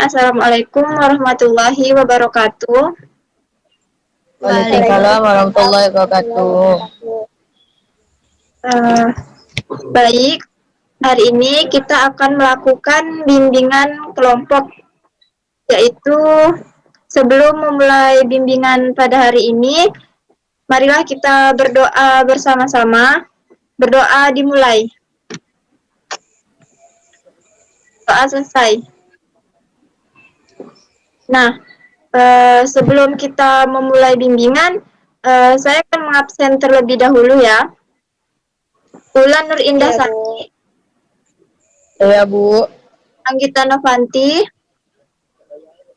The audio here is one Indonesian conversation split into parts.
Assalamualaikum warahmatullahi wabarakatuh. Waalaikumsalam warahmatullahi wabarakatuh. Baik, hari ini kita akan melakukan bimbingan kelompok, yaitu sebelum memulai bimbingan pada hari ini, marilah kita berdoa bersama-sama. Berdoa dimulai. Doa selesai. Nah, sebelum kita memulai bimbingan, saya akan mengabsen terlebih dahulu ya. Ulan Nur Indah Sari. Ya, Bu. Anggita Novanti.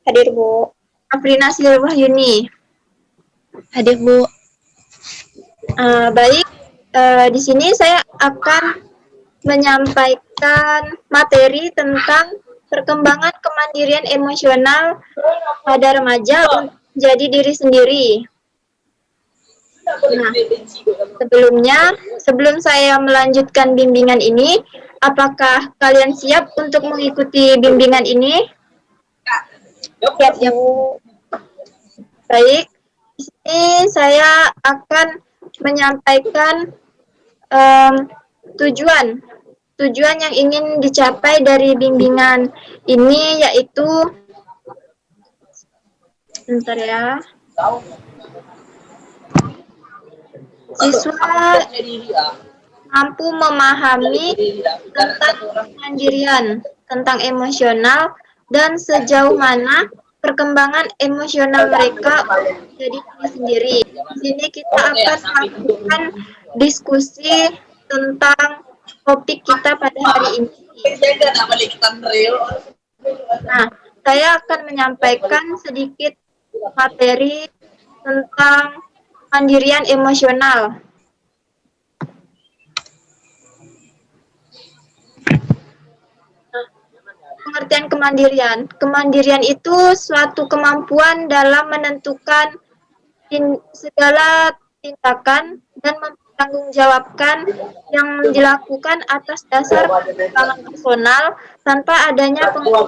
Hadir, Bu. Afrina Silwahyuni. Hadir, Bu. Baik, di sini saya akan menyampaikan materi tentang perkembangan kemandirian emosional pada remaja untuk menjadi diri sendiri. Nah, sebelum saya melanjutkan bimbingan ini, apakah kalian siap untuk mengikuti bimbingan ini? Siap, Bu. Baik, di sini saya akan menyampaikan tujuan yang ingin dicapai dari bimbingan ini, yaitu bentar ya. Siswa mampu memahami tentang kemandirian, tentang emosional, dan sejauh mana perkembangan emosional mereka menjadi diri sendiri. Di sini kita akan melakukan diskusi tentang topik kita pada hari ini. Nah, saya akan menyampaikan sedikit materi tentang kemandirian emosional. Pengertian kemandirian. Kemandirian itu suatu kemampuan dalam menentukan segala tindakan dan mempertanggungjawabkan yang dilakukan atas dasar pertimbangan personal tanpa adanya pengaruh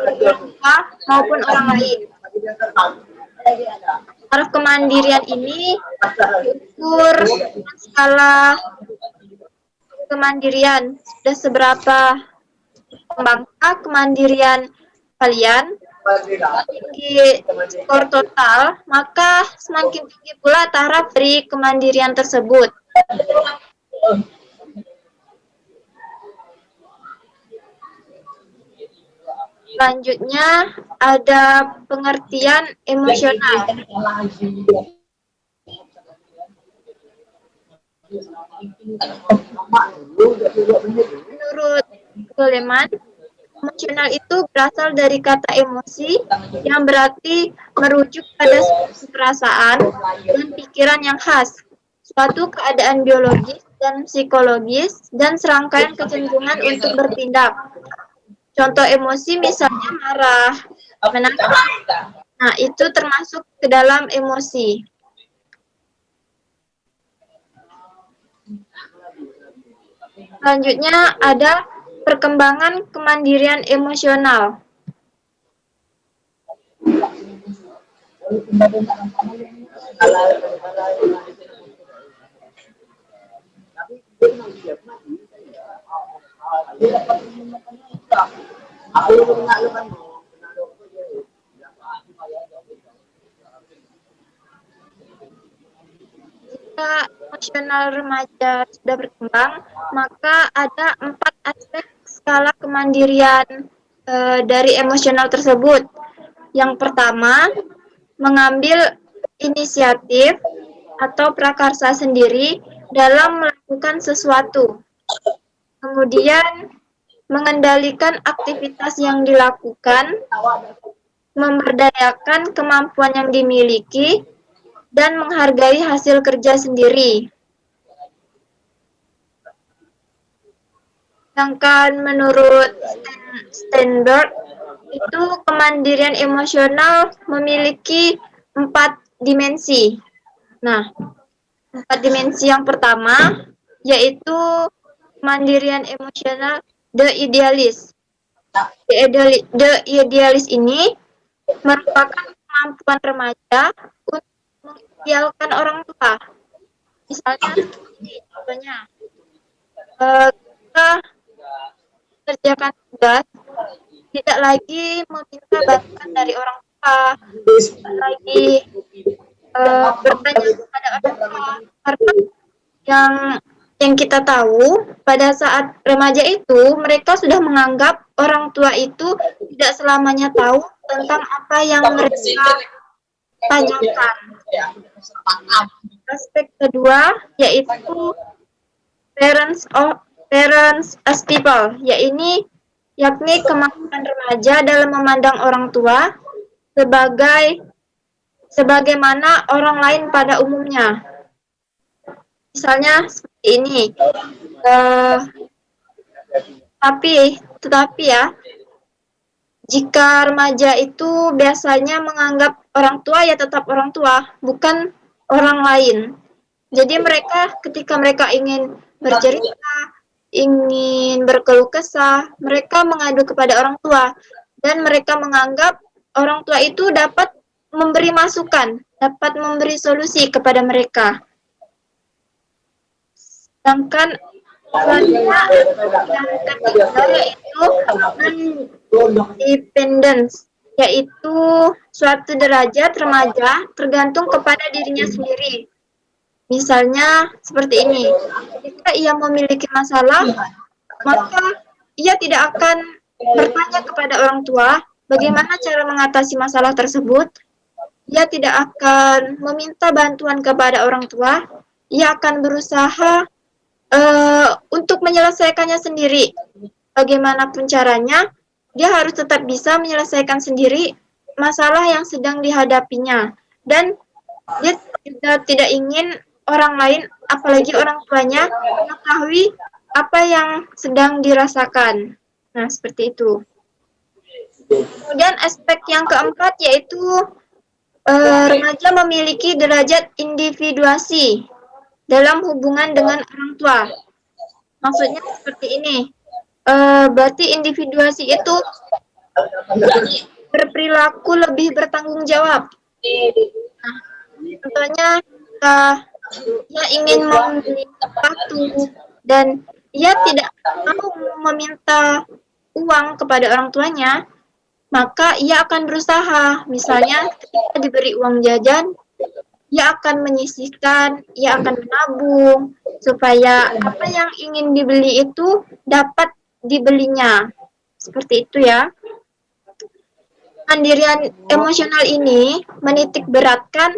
dari orang tua maupun orang lain. Taraf kemandirian ini diukur dengan skala kemandirian. Sudah seberapa berkembangkah kemandirian kalian? Tinggi skor total, maka semakin tinggi pula taraf dari kemandirian tersebut. Selanjutnya ada pengertian emosional. Menurut Goleman, emosional itu berasal dari kata emosi yang berarti merujuk pada suatu perasaan dan pikiran yang khas, suatu keadaan biologis dan psikologis, dan serangkaian kecenderungan untuk bertindak. Contoh emosi misalnya marah, menangis. Nah, itu termasuk ke dalam emosi. Selanjutnya ada perkembangan kemandirian emosional. Jika emosional remaja sudah berkembang, maka ada 4 aspek skala kemandirian dari emosional tersebut. Yang pertama, mengambil inisiatif atau prakarsa sendiri dalam melakukan sesuatu. Kemudian, mengendalikan aktivitas yang dilakukan, memberdayakan kemampuan yang dimiliki, dan menghargai hasil kerja sendiri. Sedangkan menurut Steinberg, itu kemandirian emosional memiliki 4 dimensi. Nah, 4 dimensi yang pertama yaitu kemandirian emosional the idealis. The idealis ini merupakan kemampuan remaja untuk mengidealkan orang tua. Misalnya, ini contohnya, kita kerjakan tugas, tidak lagi meminta bantuan dari orang tua, tidak lagi bertanya kepada orang tua, karena yang kita tahu pada saat remaja itu mereka sudah menganggap orang tua itu tidak selamanya tahu tentang apa yang mereka tanyakan. Aspek kedua yaitu parents as people, yakni kemampuan remaja dalam memandang orang tua sebagaimana orang lain pada umumnya. Misalnya seperti ini. Tetapi ya, jika remaja itu biasanya menganggap orang tua ya tetap orang tua, bukan orang lain. Jadi ketika mereka ingin bercerita, ingin berkeluh kesah, mereka mengadu kepada orang tua. Dan mereka menganggap orang tua itu dapat memberi masukan, dapat memberi solusi kepada mereka. Sedangkan yang ketiga yaitu independence, yaitu suatu derajat remaja tergantung kepada dirinya sendiri. Misalnya seperti ini, jika ia memiliki masalah, maka ia tidak akan bertanya kepada orang tua bagaimana cara mengatasi masalah tersebut. Ia tidak akan meminta bantuan kepada orang tua, ia akan berusaha untuk menyelesaikannya sendiri. Bagaimanapun caranya, dia harus tetap bisa menyelesaikan sendiri masalah yang sedang dihadapinya. Dan dia tidak ingin orang lain, apalagi orang tuanya, mengetahui apa yang sedang dirasakan. Nah, seperti itu. Kemudian aspek yang keempat yaitu remaja memiliki derajat individuasi dalam hubungan dengan orang tua. Maksudnya seperti ini. Berarti individuasi itu berperilaku lebih bertanggung jawab. Nah, contohnya ia ingin membeli sepatu dan ia tidak mau meminta uang kepada orang tuanya, maka ia akan berusaha. Misalnya ketika diberi uang jajan, ia akan menyisihkan, ia akan menabung, supaya apa yang ingin dibeli itu dapat dibelinya. Seperti itu ya. Mandirian emosional ini menitik beratkan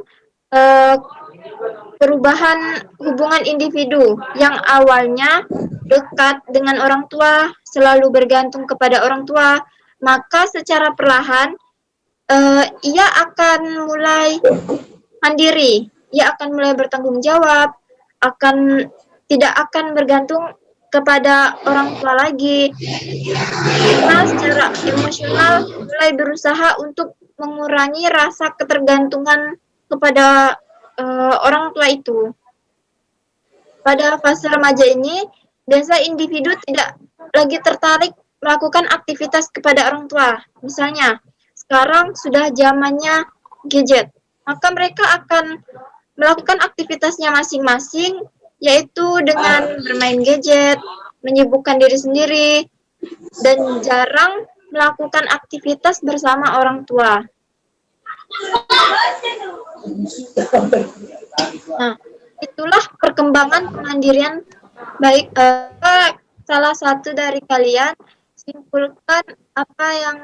perubahan hubungan individu yang awalnya dekat dengan orang tua, selalu bergantung kepada orang tua, maka secara perlahan ia akan mulai mandiri, ia akan mulai bertanggung jawab, tidak akan bergantung kepada orang tua lagi. Karena secara emosional mulai berusaha untuk mengurangi rasa ketergantungan kepada orang tua itu. Pada fase remaja ini, biasa individu tidak lagi tertarik melakukan aktivitas kepada orang tua. Misalnya, sekarang sudah zamannya gadget, maka mereka akan melakukan aktivitasnya masing-masing, yaitu dengan bermain gadget, menyibukkan diri sendiri, dan jarang melakukan aktivitas bersama orang tua. Nah, itulah perkembangan kemandirian. Baik, salah satu dari kalian simpulkan apa yang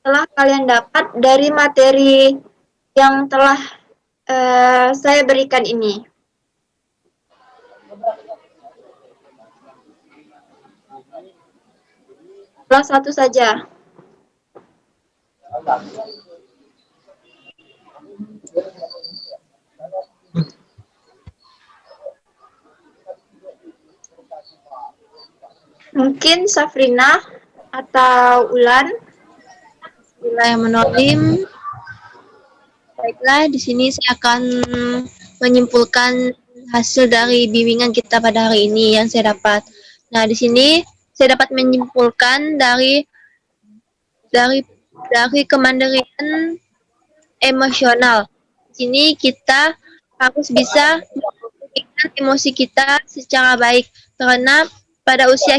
telah kalian dapat dari materi yang telah saya berikan ini. Salah satu saja. Mungkin Safrina atau Ulan. Bismillahirrahmanirrahim. Baiklah, di sini saya akan menyimpulkan hasil dari bimbingan kita pada hari ini yang saya dapat. Nah, di sini saya dapat menyimpulkan dari dari kemandirian emosional. Di sini kita harus bisa mengendalikan emosi kita secara baik karena pada usia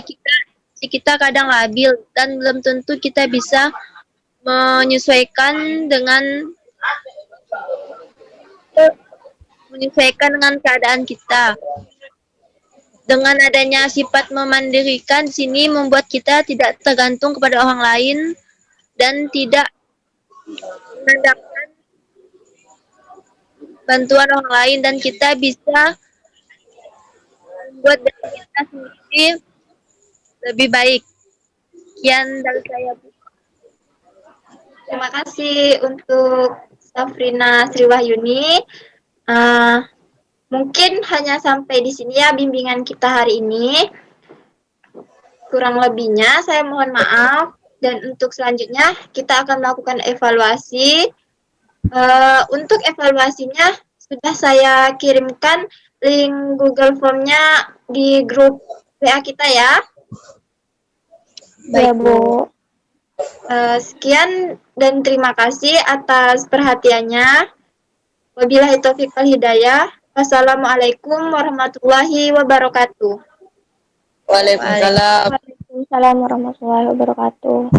kita kadang labil dan belum tentu kita bisa menyesuaikan dengan keadaan kita. Dengan adanya sifat memandirikan di sini membuat kita tidak tergantung kepada orang lain dan tidak mengandalkan bantuan orang lain dan kita bisa membuat diri kita sendiri lebih baik. Sekian dari saya, Bu. Terima kasih untuk Safrina Sriwahyuni. Mungkin hanya sampai di sini ya bimbingan kita hari ini. Kurang lebihnya saya mohon maaf. Dan untuk selanjutnya kita akan melakukan evaluasi. Untuk evaluasinya sudah saya kirimkan link Google Form-nya di grup WA kita ya. Baik, Bu. Sekian dan terima kasih atas perhatiannya. Wabillahi taufiq wal hidayah. Wassalamualaikum warahmatullahi wabarakatuh. Waalaikumsalam. Waalaikumsalam warahmatullahi wabarakatuh.